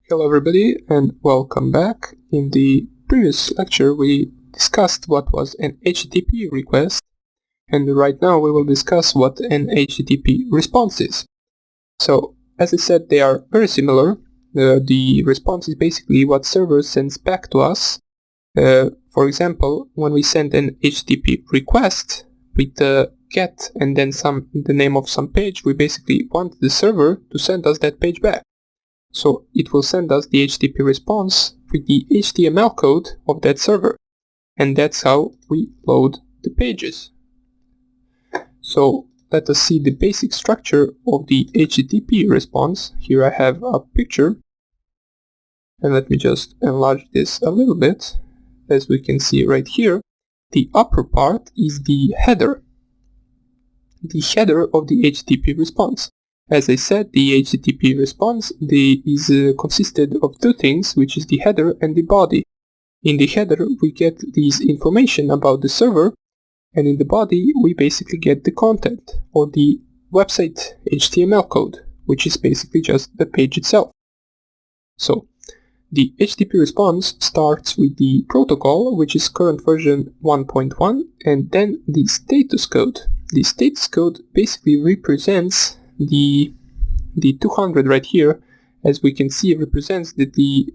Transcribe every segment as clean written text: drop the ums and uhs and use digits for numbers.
Hello everybody and welcome back. In the previous lecture we discussed what was an HTTP request, and right now we will discuss what an HTTP response is. So as I said, they are very similar. The response is basically what server sends back to us. For example, when we send an HTTP request with the get and then the name of some page, we basically want the server to send us that page back. So it will send us the HTTP response with the HTML code of that server, and that's how we load the pages. So let us see the basic structure of the HTTP response. Here I have a picture, and let me just enlarge this a little bit. As we can see right here, the upper part is the header of the HTTP response. As I said, the HTTP response is consisted of two things, which is the header and the body. In the header we get this information about the server, and in the body we basically get the content or the website HTML code, which is basically just the page itself. So the HTTP response starts with the protocol, which is current version 1.1, and then the status code. The status code basically represents the 200 right here. As we can see, it represents that the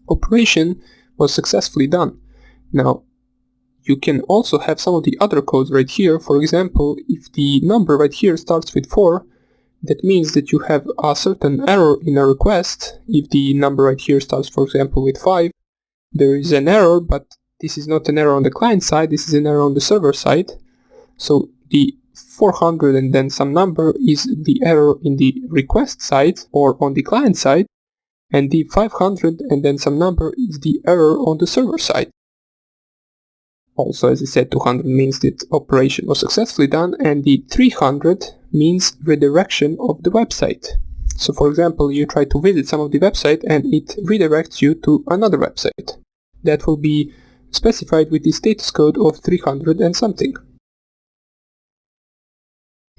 operation was successfully done. Now you can also have some of the other codes right here. For example, if the number right here starts with 4, that means that you have a certain error in a request. If the number right here starts, for example, with 5, there is an error, but this is not an error on the client side, this is an error on the server side. So the 400 and then some number is the error in the request side or on the client side, and the 500 and then some number is the error on the server side. Also, as I said, 200 means that operation was successfully done, and the 300 means redirection of the website. So for example, you try to visit some of the website and it redirects you to another website. That will be specified with the status code of 300 and something.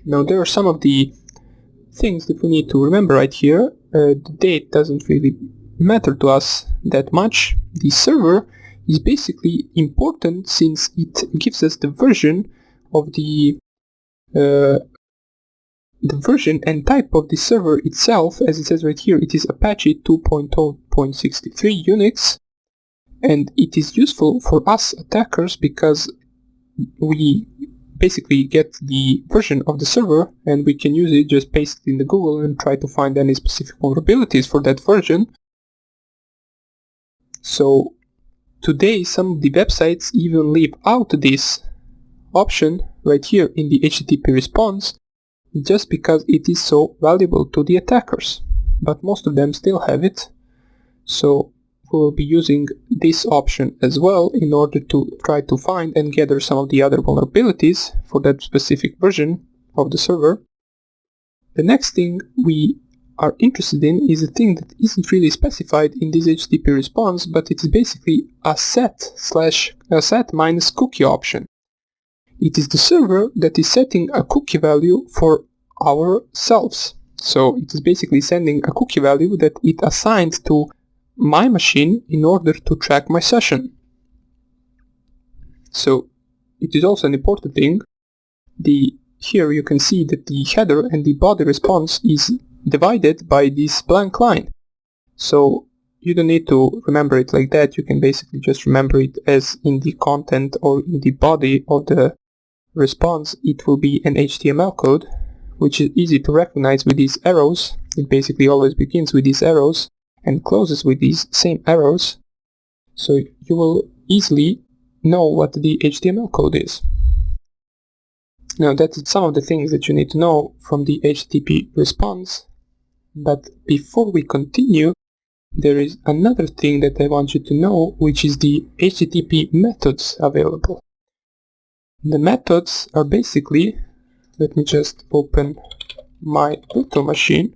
Now there are some of the things that we need to remember right here. The date doesn't really matter to us that much. The server is basically important since it gives us the version of the version and type of the server itself. As it says right here, it is Apache 2.0.63 Unix, and it is useful for us attackers because we basically get the version of the server and we can use it, just paste it in the Google and try to find any specific vulnerabilities for that version. So today some of the websites even leave out this option right here in the HTTP response just because it is so valuable to the attackers, but most of them still have it. So we will be using this option as well in order to try to find and gather some of the other vulnerabilities for that specific version of the server. The next thing we are interested in is a thing that isn't really specified in this HTTP response, but it is basically a set minus cookie option. It is the server that is setting a cookie value for ourselves. So it is basically sending a cookie value that it assigned to my machine in order to track my session. So it is also an important thing. Here you can see that the header and the body response is divided by this blank line. So you don't need to remember it like that. You can basically just remember it as in the content or in the body of the response it will be an HTML code, which is easy to recognize with these arrows. It basically always begins with these arrows and closes with these same arrows, so you will easily know what the HTML code is. Now that's some of the things that you need to know from the HTTP response, but before we continue, there is another thing that I want you to know, which is the HTTP methods available. The methods are basically, let me just open my virtual machine,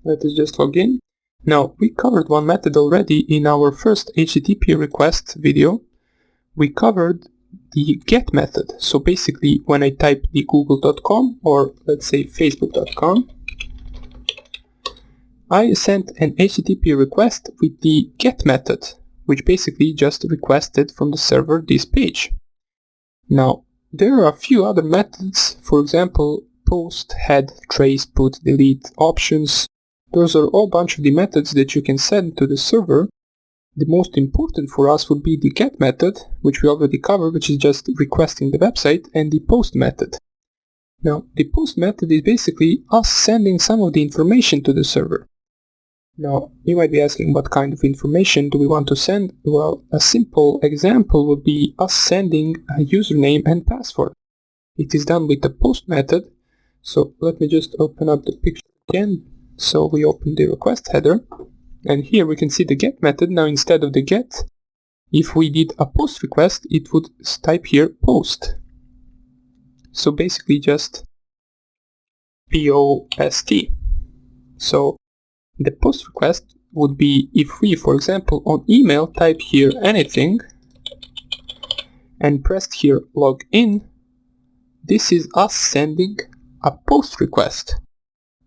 let us just log in. Now, we covered one method already in our first HTTP request video. We covered the get method. So basically, when I type the google.com or let's say facebook.com, I sent an HTTP request with the GET method, which basically just requested from the server this page. Now, there are a few other methods, for example, post, head, trace, put, delete, options. Those are all bunch of the methods that you can send to the server. The most important for us would be the GET method, which we already covered, which is just requesting the website, and the POST method. Now, the POST method is basically us sending some of the information to the server. Now, you might be asking what kind of information do we want to send? Well, a simple example would be us sending a username and password. It is done with the POST method. So let me just open up the picture again. So we open the request header, and here we can see the GET method. Now, instead of the GET, if we did a POST request, it would type here POST. So basically just POST. So the POST request would be if we, for example, on email type here anything and pressed here log in, this is us sending a POST request.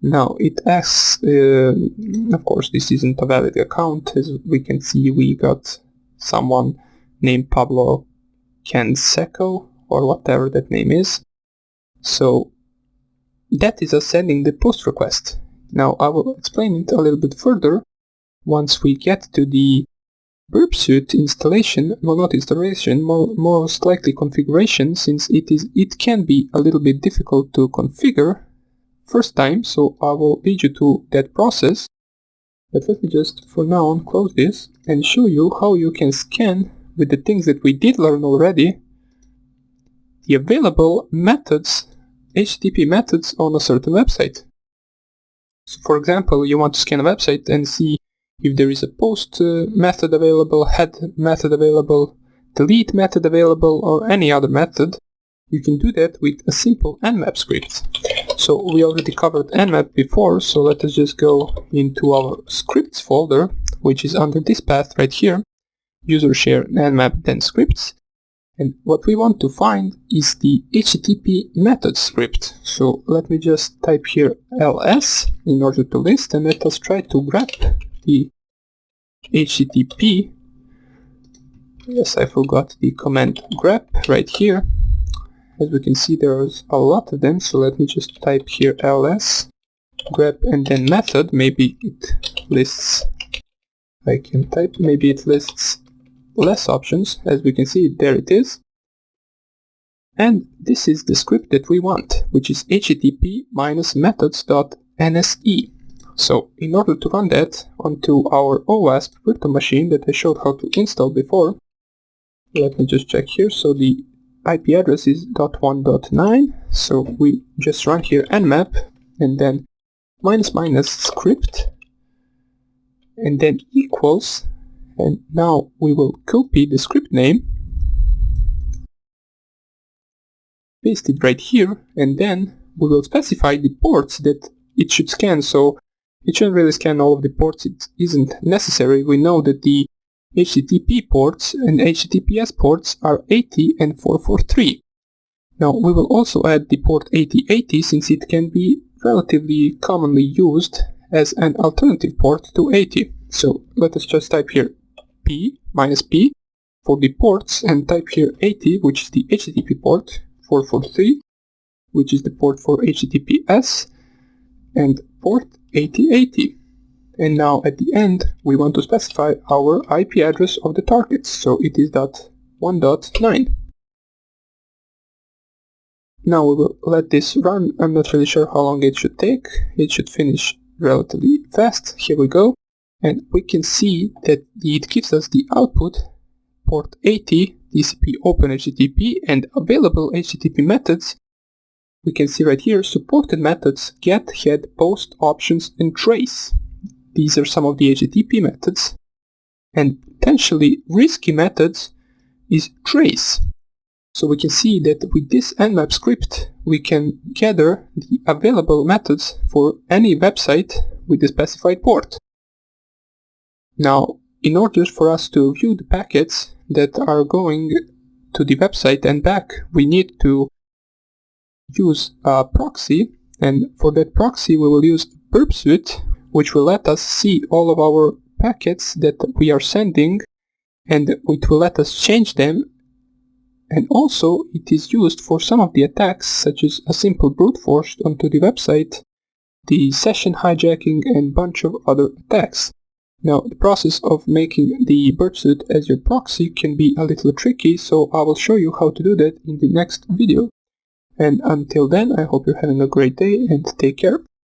Now it asks, of course this isn't a valid account. As we can see, we got someone named Pablo Canseco or whatever that name is. So that is us sending the POST request. Now I will explain it a little bit further once we get to the Burp Suite installation, well not installation, most likely configuration, since it can be a little bit difficult to configure first time, so I will lead you to that process. But let me just for now close this and show you how you can scan with the things that we did learn already, the available methods, HTTP methods on a certain website. So for example, you want to scan a website and see if there is a post method available, head method available, delete method available, or any other method. You can do that with a simple Nmap script. So we already covered Nmap before, so let us just go into our scripts folder, which is under this path right here, user share Nmap then scripts. And what we want to find is the HTTP method script. So let me just type here ls in order to list, and let us try to grab the HTTP. Yes, I forgot the command grep right here. As we can see, there's a lot of them, so let me just type here ls grep and then method. Maybe it lists, I can type, maybe it lists less options. As we can see, there it is. And this is the script that we want, which is http-methods.nse. So in order to run that onto our OWASP virtual machine that I showed how to install before, let me just check here. So the IP address is .1.9, so we just run here nmap and then --script and then equals, and now we will copy the script name, paste it right here, and then we will specify the ports that it should scan. So it shouldn't really scan all of the ports, it isn't necessary. We know that the HTTP ports and HTTPS ports are 80 and 443. Now we will also add the port 8080 since it can be relatively commonly used as an alternative port to 80. So let us just type here P for the ports and type here 80, which is the HTTP port, 443, which is the port for HTTPS, and port 8080. And now at the end we want to specify our IP address of the target, so it is .1.9. Now we will let this run. I'm not really sure how long it should take. It should finish relatively fast. Here we go, and we can see that it gives us the output port 80, TCP open HTTP, and available HTTP methods. We can see right here supported methods get, head, post, options, and trace. These are some of the HTTP methods, and potentially risky methods is trace. So we can see that with this nmap script we can gather the available methods for any website with the specified port. Now, in order for us to view the packets that are going to the website and back, we need to use a proxy, and for that proxy we will use Burp Suite, which will let us see all of our packets that we are sending, and it will let us change them. And also it is used for some of the attacks, such as a simple brute force onto the website, the session hijacking, and bunch of other attacks. Now, the process of making the Burp Suit as your proxy can be a little tricky, so I will show you how to do that in the next video. And until then, I hope you're having a great day and take care.